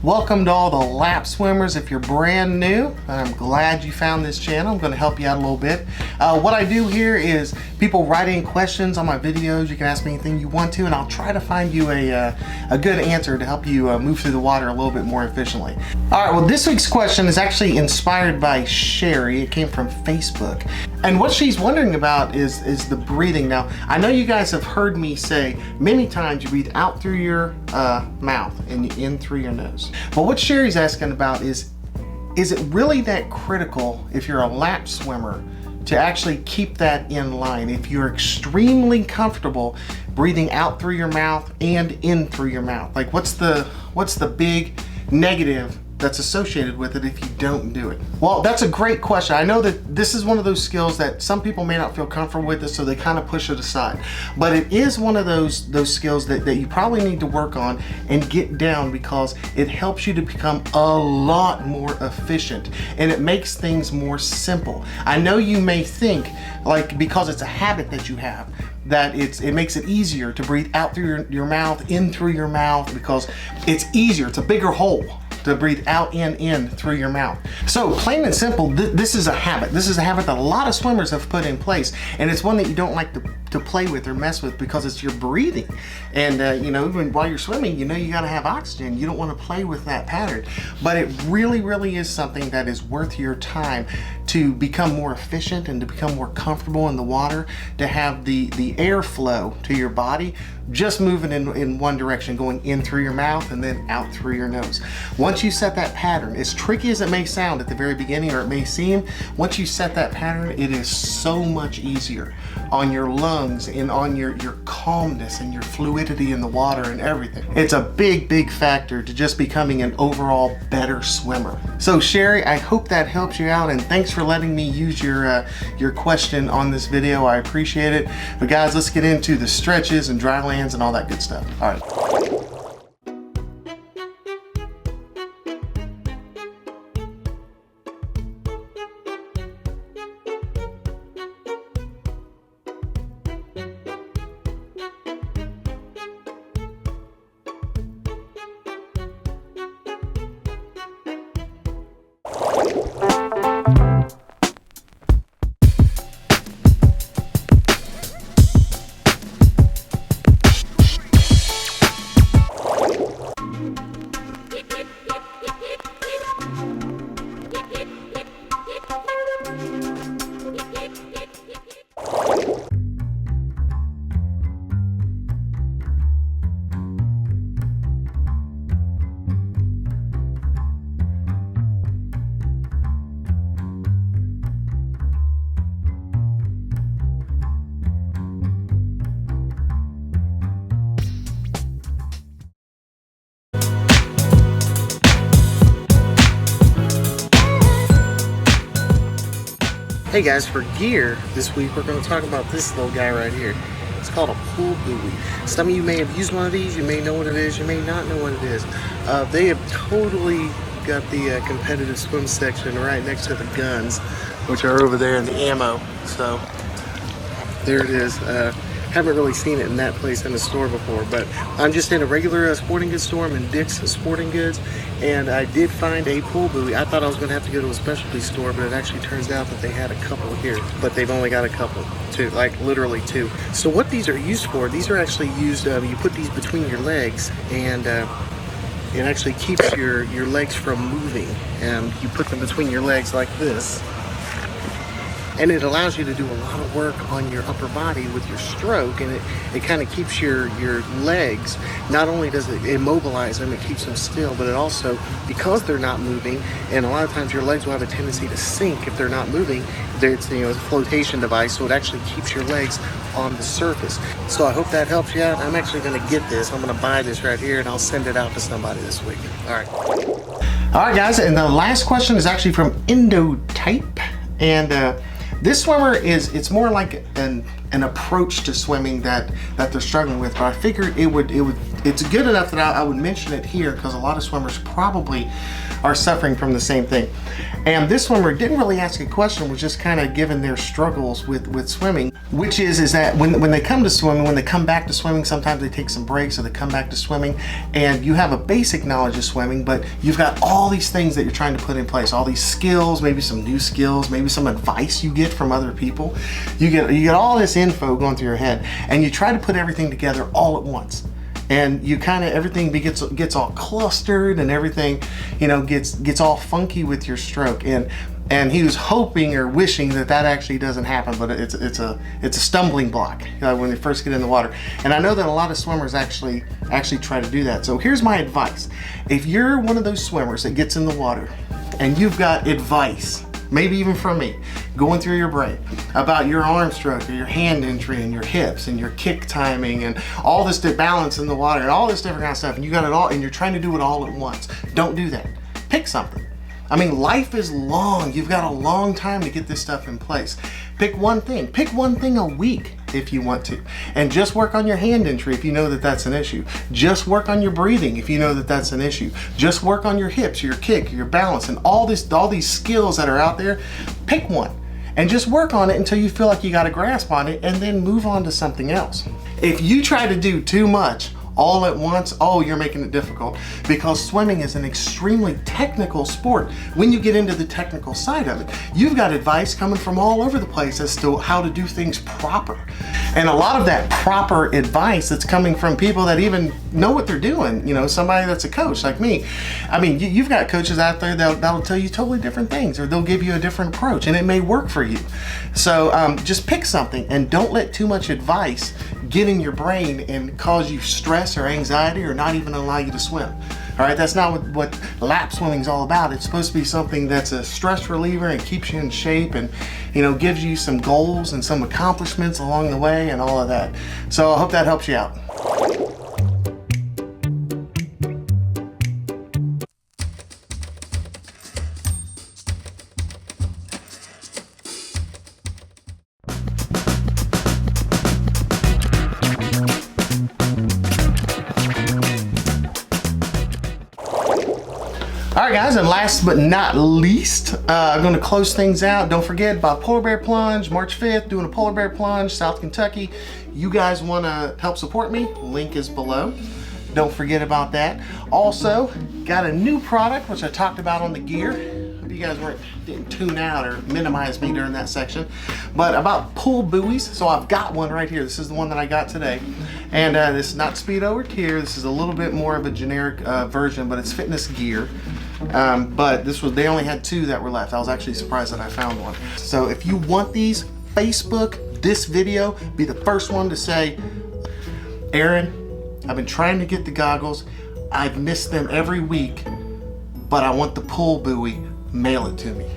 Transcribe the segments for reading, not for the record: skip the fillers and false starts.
Welcome to all the lap swimmers. If you're brand new, I'm glad you found this channel. I'm going to help you out a little bit. What I do here is people write in questions on my videos. You can ask me anything you want to, and I'll try to find you a good answer to help you move through the water a little bit more efficiently. All right, well, this week's question is actually inspired by Sherry. It came from Facebook. And what she's wondering about is the breathing. Now, I know you guys have heard me say many times you breathe out through your mouth and in through your nose. But what Sherry's asking about is it really that critical if you're a lap swimmer to actually keep that in line? If you're extremely comfortable breathing out through your mouth and in through your mouth, like what's the big negative that's associated with it if you don't do it? Well, that's a great question. I know that this is one of those skills that some people may not feel comfortable with it, so they kind of push it aside. But it is one of those skills that you probably need to work on and get down, because it helps you to become a lot more efficient and it makes things more simple. I know you may think, like, because it's a habit that you have, that it makes it easier to breathe out through your mouth, in through your mouth, because it's easier, it's a bigger hole to breathe out and in through your mouth. So plain and simple, this is a habit. This is a habit that a lot of swimmers have put in place, and it's one that you don't like to play with or mess with, because it's your breathing. And you know, even while you're swimming, you know you gotta have oxygen. You don't want to play with that pattern. But it really is something that is worth your time to become more efficient and to become more comfortable in the water, to have the airflow to your body just moving in one direction, going in through your mouth and then out through your nose. Once you set that pattern, as tricky as it may sound at the very beginning, or it may seem, once you set that pattern, it is so much easier on your lungs and on your calmness and your fluidity in the water and everything. It's a big factor to just becoming an overall better swimmer. So Sherry, I hope that helps you out, and thanks for letting me use your question on this video. I appreciate it. But guys, let's get into the stretches and dry lands and all that good stuff. All right. Hey guys, for gear this week we're going to talk about this little guy right here. It's called a pool buoy. Some of you may have used one of these, you may know what it is, you may not know what it is. They have totally got the competitive swim section right next to the guns, which are over there in the ammo. So there it is. Haven't really seen it in that place in the store before, but I'm just in a regular sporting goods store. I'm in Dick's Sporting Goods, and I did find a pool buoy. I thought I was going to have to go to a specialty store, but it actually turns out that they had a couple here, but they've only got a couple, two, like literally two. So what these are used for, these are actually used, you put these between your legs, and it actually keeps your legs from moving. And you put them between your legs like this, and it allows you to do a lot of work on your upper body with your stroke, and it kind of keeps your legs, not only does it immobilize them, it keeps them still, but it also, because they're not moving, and a lot of times your legs will have a tendency to sink if they're not moving, it's, you know, it's a flotation device, so it actually keeps your legs on the surface. So I hope that helps you out. I'm actually going to get this. I'm going to buy this right here, and I'll send it out to somebody this week. All right guys, and the last question is actually from Endotype, and this swimmer it's more like an an approach to swimming that they're struggling with. But I figured it's good enough that I would mention it here, because a lot of swimmers probably are suffering from the same thing. And this swimmer didn't really ask a question, was just kind of given their struggles with swimming, which is that when they come to swimming, when they come back to swimming, sometimes they take some breaks or they come back to swimming, and you have a basic knowledge of swimming, but you've got all these things that you're trying to put in place, all these skills, maybe some new skills, maybe some advice you get from other people. You get all this info going through your head, and you try to put everything together all at once. And you kind of, everything gets all clustered, and everything, you know, gets all funky with your stroke. And he was hoping or wishing that actually doesn't happen, but it's a stumbling block when they first get in the water. And I know that a lot of swimmers actually try to do that. So here's my advice: if you're one of those swimmers that gets in the water and you've got advice, maybe even from me, going through your brain about your arm stroke or your hand entry and your hips and your kick timing and all this balance in the water and all this different kind of stuff, and you got it all, and you're trying to do it all at once. Don't do that. Pick something. I mean, life is long. You've got a long time to get this stuff in place. Pick one thing. Pick one thing a week if you want to. And just work on your hand entry if you know that that's an issue. Just work on your breathing if you know that that's an issue. Just work on your hips, your kick, your balance, and all these skills that are out there. Pick one and just work on it until you feel like you got a grasp on it, and then move on to something else. If you try to do too much all at once, oh, you're making it difficult, because swimming is an extremely technical sport. When you get into the technical side of it, you've got advice coming from all over the place as to how to do things proper. And a lot of that proper advice that's coming from people that even know what they're doing, you know, somebody that's a coach like me. I mean, you've got coaches out there that'll tell you totally different things, or they'll give you a different approach, and it may work for you. So just pick something, and don't let too much advice get in your brain and cause you stress or anxiety, or not even allow you to swim. All right, that's not what lap swimming is all about. It's supposed to be something that's a stress reliever and keeps you in shape, and, you know, gives you some goals and some accomplishments along the way and all of that. So I hope that helps you out. All right, guys, and last but not least, I'm going to close things out. Don't forget about Polar Bear Plunge, March 5th, doing a Polar Bear Plunge, South Kentucky. You guys want to help support me? Link is below. Don't forget about that. Also, got a new product, which I talked about on the gear. Hope you guys didn't tune out or minimize me during that section. But about pull buoys. So I've got one right here. This is the one that I got today. And this is not speed over tier. This is a little bit more of a generic version, but it's fitness gear. But they only had 2 that were left. I was actually surprised that I found one. So if you want these, Facebook this video, be the first one to say, Aaron, I've been trying to get the goggles. I've missed them every week, but I want the pull buoy. Mail it to me.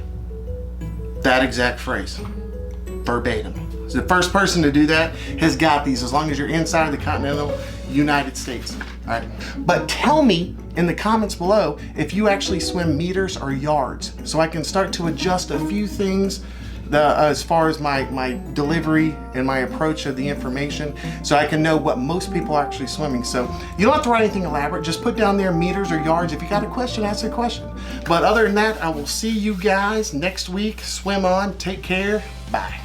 That exact phrase, verbatim. So the first person to do that has got these, as long as you're inside the continental United States. All right. But tell me in the comments below if you actually swim meters or yards, so I can start to adjust a few things as far as my delivery and my approach of the information, so I can know what most people are actually swimming. So you don't have to write anything elaborate. Just put down there meters or yards. If you got a question, ask a question. But other than that, I will see you guys next week. Swim on. Take care. Bye.